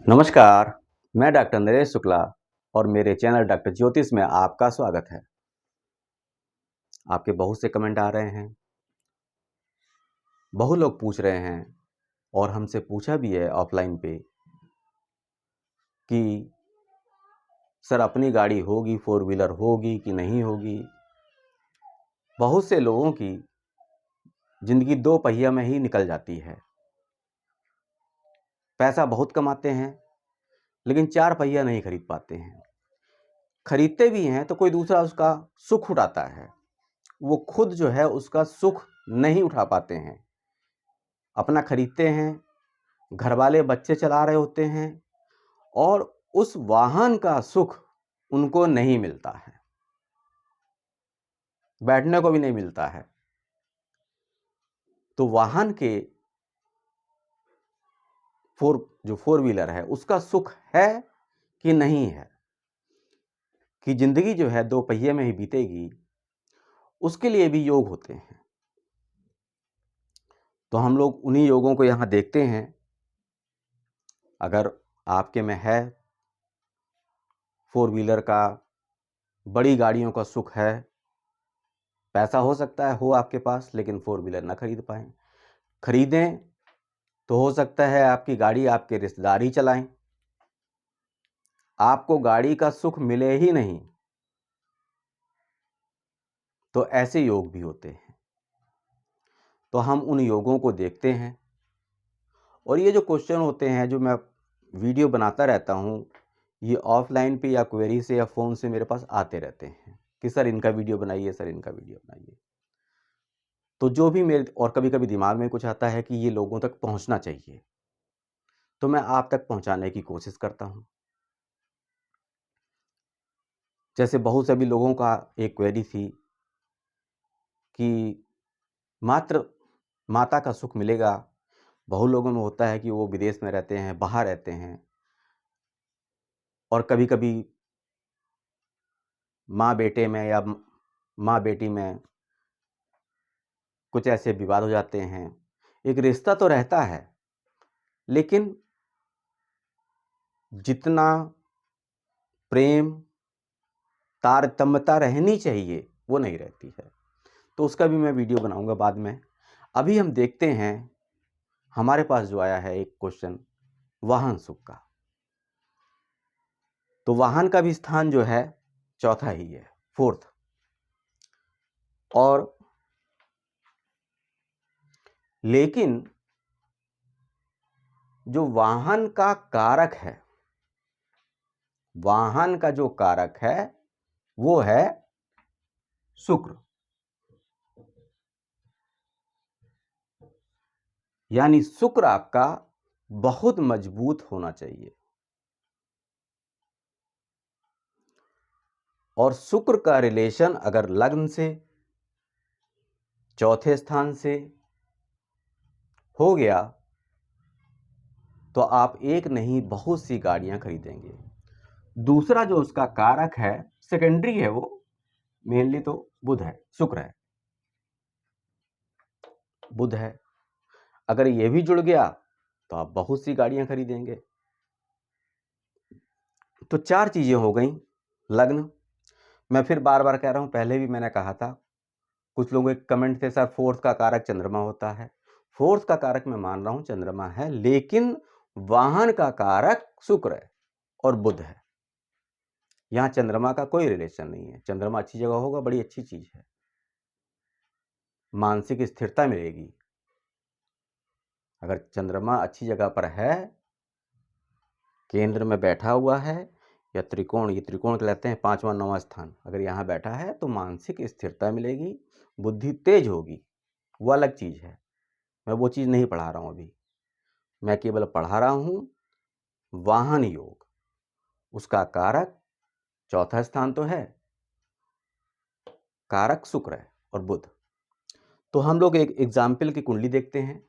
नमस्कार, मैं डॉक्टर नरेश शुक्ला और मेरे चैनल डॉक्टर ज्योतिष में आपका स्वागत है। आपके बहुत से कमेंट आ रहे हैं, बहुत लोग पूछ रहे हैं और हमसे पूछा भी है ऑफलाइन पे कि सर अपनी गाड़ी होगी, 4 व्हीलर होगी कि नहीं होगी। बहुत से लोगों की ज़िंदगी 2 पहिया में ही निकल जाती है। पैसा बहुत कमाते हैं, लेकिन 4 पहिया नहीं खरीद पाते हैं। खरीदते भी हैं तो कोई दूसरा उसका सुख उठाता है। वो खुद जो है उसका सुख नहीं उठा पाते हैं। अपना खरीदते हैं, घरवाले बच्चे चला रहे होते हैं और उस वाहन का सुख उनको नहीं मिलता है, बैठने को भी नहीं मिलता है। तो वाहन के जो 4 व्हीलर है उसका सुख है कि नहीं है, कि जिंदगी जो है 2 पहिए में ही बीतेगी, उसके लिए भी योग होते हैं। तो हम लोग उन्हीं योगों को यहाँ देखते हैं। अगर आपके में है 4 व्हीलर का, बड़ी गाड़ियों का सुख है, पैसा हो सकता है हो आपके पास, लेकिन 4 व्हीलर ना खरीद पाएं। खरीदें तो हो सकता है आपकी गाड़ी आपके रिश्तेदार ही चलाएं, आपको गाड़ी का सुख मिले ही नहीं। तो ऐसे योग भी होते हैं। तो हम उन योगों को देखते हैं और ये जो क्वेश्चन होते हैं, जो मैं वीडियो बनाता रहता हूँ, ये ऑफलाइन पे या क्वेरी से या फ़ोन से मेरे पास आते रहते हैं कि सर इनका वीडियो बनाइए, सर इनका वीडियो बनाइए। तो जो भी मेरे और कभी कभी दिमाग में कुछ आता है कि ये लोगों तक पहुंचना चाहिए, तो मैं आप तक पहुंचाने की कोशिश करता हूं। जैसे बहुत सभी लोगों का एक क्वेरी थी कि मात्र माता का सुख मिलेगा। बहुत लोगों में होता है कि वो विदेश में रहते हैं, बाहर रहते हैं, और कभी कभी माँ बेटे में या माँ बेटी में कुछ ऐसे विवाद हो जाते हैं। एक रिश्ता तो रहता है, लेकिन जितना प्रेम तारतम्यता रहनी चाहिए वो नहीं रहती है। तो उसका भी मैं वीडियो बनाऊंगा बाद में। अभी हम देखते हैं, हमारे पास जो आया है एक क्वेश्चन वाहन सुख का। तो वाहन का भी स्थान जो है चौथा ही है, 4th। और लेकिन जो वाहन का कारक है, वाहन का जो कारक है वो है शुक्र। यानी शुक्र आपका बहुत मजबूत होना चाहिए। और शुक्र का रिलेशन अगर लग्न से, चौथे स्थान से हो गया, तो आप एक नहीं बहुत सी गाड़ियां खरीदेंगे। दूसरा जो उसका कारक है, सेकेंडरी है, वो मेनली तो बुध है, शुक्र है, बुध है। अगर ये भी जुड़ गया तो आप बहुत सी गाड़ियां खरीदेंगे। तो 4 चीजें हो गई। लग्न, मैं फिर बार बार कह रहा हूं, पहले भी मैंने कहा था। कुछ लोगों के कमेंट थे, सर 4th का कारक चंद्रमा होता है। 4th का कारक मैं मान रहा हूं चंद्रमा है, लेकिन वाहन का कारक शुक्र है और बुध है। यहां चंद्रमा का कोई रिलेशन नहीं है। चंद्रमा अच्छी जगह होगा, बड़ी अच्छी चीज है, मानसिक स्थिरता मिलेगी। अगर चंद्रमा अच्छी जगह पर है, केंद्र में बैठा हुआ है, या त्रिकोण, ये त्रिकोण कहलाते हैं 5वां 9वां स्थान, अगर यहाँ बैठा है तो मानसिक स्थिरता मिलेगी, बुद्धि तेज होगी। वो अलग चीज है, मैं वो चीज नहीं पढ़ा रहा हूं अभी। मैं केवल पढ़ा रहा हूं वाहन योग। उसका कारक चौथा स्थान तो है, कारक शुक्र है और बुध। तो हम लोग एक एग्जाम्पल की कुंडली देखते हैं।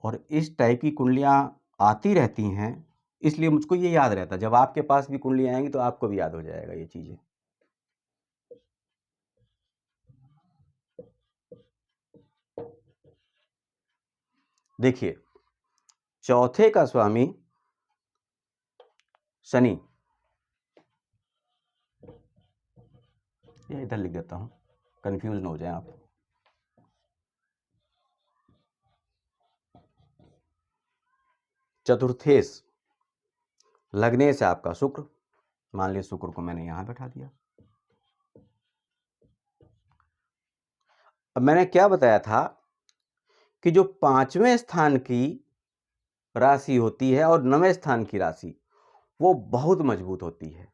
और इस टाइप की कुंडलियां आती रहती हैं, इसलिए मुझको ये याद रहता है। जब आपके पास भी कुंडलियां आएंगी तो आपको भी याद हो जाएगा ये चीजें। देखिए, चौथे का स्वामी शनि, ये इधर लिख देता हूं, कंफ्यूज ना हो जाए आप। चतुर्थेश लगने से आपका शुक्र, मान लीजिए शुक्र को मैंने यहां बैठा दिया। अब मैंने क्या बताया था कि जो 5वें स्थान की राशि होती है और 9वें स्थान की राशि वो बहुत मजबूत होती है।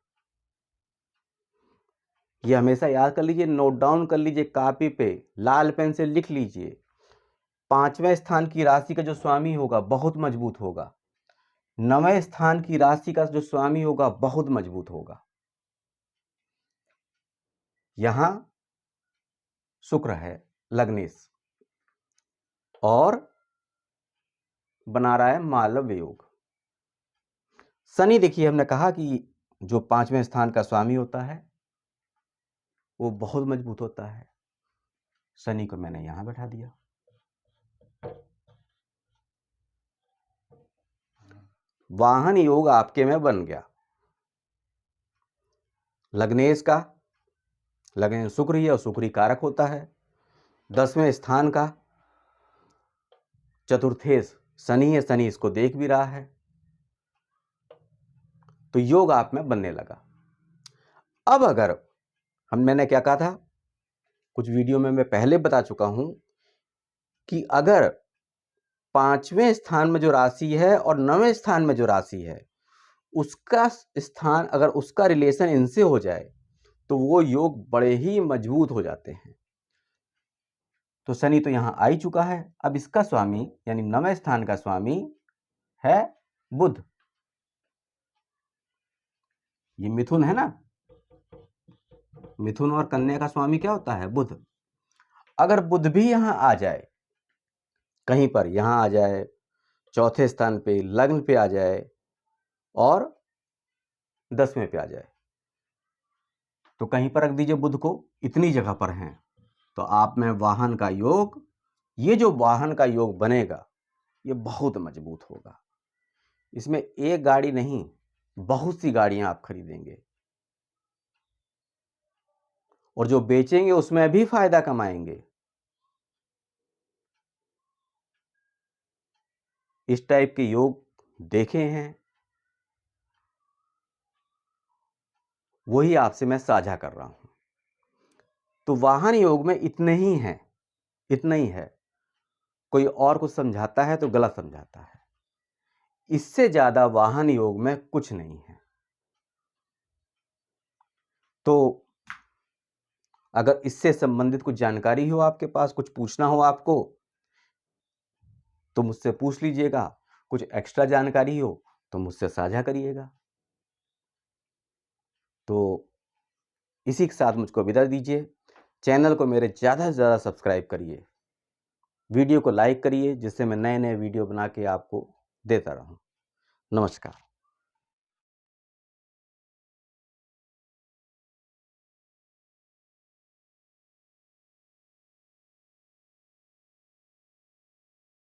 ये हमेशा याद कर लीजिए, नोट डाउन कर लीजिए, कॉपी पे लाल पेन से लिख लीजिए। 5वें स्थान की राशि का जो स्वामी होगा बहुत मजबूत होगा, 9वें स्थान की राशि का जो स्वामी होगा बहुत मजबूत होगा। यहां शुक्र है लग्नेश और बना रहा है मालव्य योग। शनि देखिए, हमने कहा कि जो 5वें स्थान का स्वामी होता है वो बहुत मजबूत होता है। शनि को मैंने यहां बैठा दिया। वाहन योग आपके में बन गया। लग्नेश का, लग्न शुक्र ही और शुक्र ही कारक होता है। 10वें स्थान का चतुर्थेश शनि है, शनि इसको देख भी रहा है, तो योग आप में बनने लगा। अब अगर मैंने क्या कहा था, कुछ वीडियो में मैं पहले बता चुका हूं कि अगर 5वें स्थान में जो राशि है और 9वें स्थान में जो राशि है उसका स्थान, अगर उसका रिलेशन इनसे हो जाए तो वो योग बड़े ही मजबूत हो जाते हैं। तो शनि तो यहां आ ही चुका है। अब इसका स्वामी यानी 9वें स्थान का स्वामी है बुध। ये मिथुन है ना, मिथुन और कन्या का स्वामी क्या होता है? बुध। अगर बुध भी यहां आ जाए, कहीं पर यहां आ जाए, चौथे स्थान पे, लग्न पे आ जाए और 10वें पे आ जाए, तो कहीं पर रख दीजिए बुध को, इतनी जगह पर हैं, तो आप में वाहन का योग, ये जो वाहन का योग बनेगा ये बहुत मजबूत होगा। इसमें एक गाड़ी नहीं, बहुत सी गाड़ियां आप खरीदेंगे और जो बेचेंगे उसमें भी फायदा कमाएंगे। इस टाइप के योग देखे हैं, वही आपसे मैं साझा कर रहा हूं। तो वाहन योग में इतने ही हैं, इतना ही है। कोई और कुछ समझाता है तो गलत समझाता है। इससे ज्यादा वाहन योग में कुछ नहीं है। तो अगर इससे संबंधित कुछ जानकारी हो आपके पास, कुछ पूछना हो आपको, तो मुझसे पूछ लीजिएगा। कुछ एक्स्ट्रा जानकारी हो तो मुझसे साझा करिएगा। तो इसी के साथ मुझको विदा दीजिए। चैनल को मेरे ज़्यादा से ज़्यादा सब्सक्राइब करिए, वीडियो को लाइक करिए, जिससे मैं नए नए वीडियो बना के आपको देता रहूं। नमस्कार।